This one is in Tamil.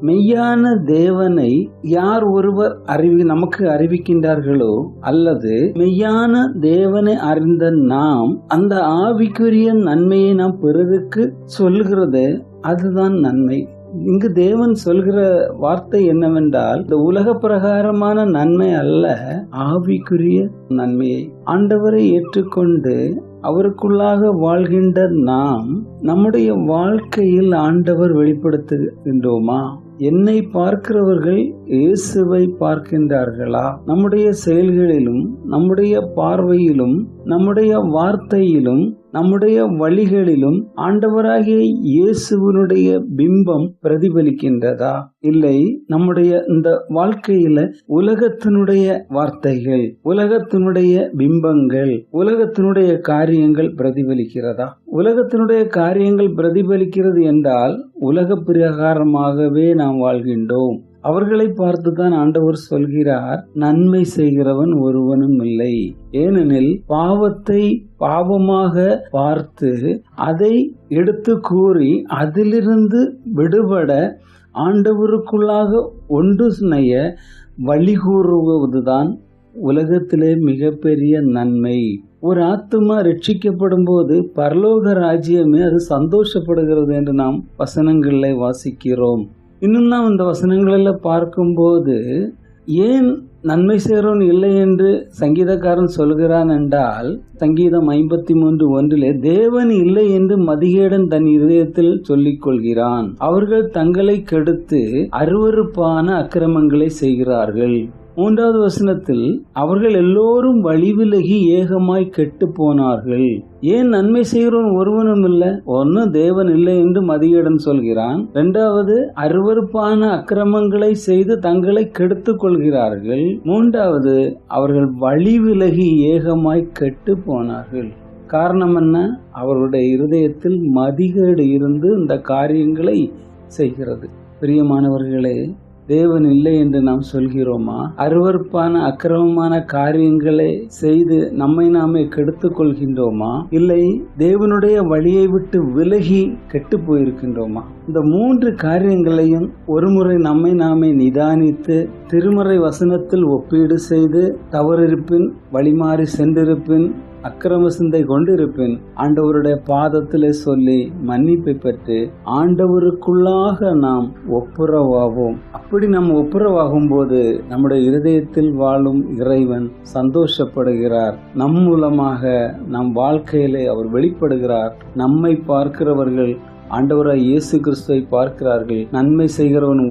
மெய்யான தேவனை யார் ஒருவர் நமக்கு அறிவிக்கின்றார்களோ, அல்லது மெய்யான தேவனை அறிந்த நாம் அந்த ஆவிக்குரிய நன்மையை நாம் பிறருக்கு சொல்கிறது, அதுதான் நன்மை. இங்கு தேவன் சொல்கிற வார்த்தை என்னவென்றால், இந்த உலக பிரகாரமான நன்மை அல்ல, ஆவிக்குரிய நன்மையை. ஆண்டவரை ஏற்றுக்கொண்டு அவருக்குள்ளாக வாழ்கின்ற நாம் நம்முடைய வாழ்க்கையில் ஆண்டவர் வெளிப்படுத்துகின்றோமா? என்னை பார்க்கிறவர்கள் இயேசுவை பார்க்கின்றார்களா? நம்முடைய செயல்களிலும் நம்முடைய பார்வையிலும் நம்முடைய வார்த்தையிலும் நம்முடைய வழிகளிலும் ஆண்டவராகிய இயேசுவினுடைய பிம்பம் பிரதிபலிக்கின்றதா? இல்லை, நம்முடைய இந்த வாழ்க்கையில உலகத்தினுடைய வார்த்தைகள், உலகத்தினுடைய பிம்பங்கள், உலகத்தினுடைய காரியங்கள் பிரதிபலிக்கிறதா? உலகத்தினுடைய காரியங்கள் பிரதிபலிக்கிறது என்றால் உலக பிரகாரமாகவே நாம் வாழ்கின்றோம். அவர்களை பார்த்துதான் ஆண்டவர் சொல்கிறார், நன்மை செய்கிறவன் ஒருவனும் இல்லை. ஏனெனில் பாவத்தை பாவமாக பார்த்து அதை எடுத்து கூறி அதிலிருந்து விடுபட ஆண்டவருக்குள்ளாக ஒன்று நைய வழி கூறுவதுதான் உலகத்திலே மிகப்பெரிய நன்மை. ஒரு ஆத்துமா ரட்சிக்கப்படும் போது பரலோக ராஜ்யமே அது சந்தோஷப்படுகிறது என்று நாம் வசனங்களில் வாசிக்கிறோம். இன்னும் நாம் இந்த வசனங்களில் பார்க்கும்போது, ஏன் நன்மை செய்கிறவன் இல்லை என்று சங்கீதக்காரன் சொல்கிறான் என்றால், சங்கீதம் 53:1 தேவன் இல்லை என்று மதிகேடன் தன் இதயத்தில் சொல்லிக் கொள்கிறான். அவர்கள் தங்களை கெடுத்து அருவருப்பான அக்கிரமங்களை செய்கிறார்கள். 3வது வசனத்தில், அவர்கள் எல்லோரும் வழிவிலகி ஏகமாய் கெட்டு போனார்கள். ஏன் நன்மை செய்கிறவன் ஒருவனும் இல்லை? ஒன்னு, தேவன் இல்லை என்று மதிகேடன் சொல்கிறான். 2வது, அருவருப்பான அக்கிரமங்களை செய்து தங்களை கெடுத்து கொள்கிறார்கள். 3வது, அவர்கள் வழிவிலகி ஏகமாய் கெட்டு போனார்கள். காரணம் என்ன? அவர்களுடைய இருதயத்தில் மதிகேடு இருந்து இந்த காரியங்களை செய்கிறது. பிரியமானவர்களே, தேவன் இல்லை என்று நாம் சொல்கிறோமா? அருவருப்பான அக்கிரமமான காரியங்களை செய்து நம்மை நாமே கெடுத்து கொள்கின்றோமா? இல்லை, தேவனுடைய வழியை விட்டு விலகி கெட்டு போயிருக்கின்றோமா? இந்த 3 காரியங்களையும் ஒருமுறை நம்மை நாமே நிதானித்து திருமறை வசனத்தில் ஒப்பீடு செய்து, தவறிருப்பின், வழிமாறி சென்றிருப்பின், அக்கிரம சிந்தை கொண்டிருப்பின், ஆண்டவருடைய பாதத்திலே சொல்லி மன்னிப்பை பெற்று ஆண்டவருக்குள்ளாக நாம் ஒப்புரவாவோம். அப்படி நாம் ஒப்புரவாகும் போது நம்முடைய இருதயத்தில் வாழும் இறைவன் சந்தோஷப்படுகிறார். நம் மூலமாக நம் வாழ்க்கையிலே அவர் வெளிப்படுகிறார். நம்மை பார்க்கிறவர்கள் ஆண்டவராய் இயேசு கிறிஸ்துவை பார்க்கிறார்கள். நன்மை செய்கிறவன்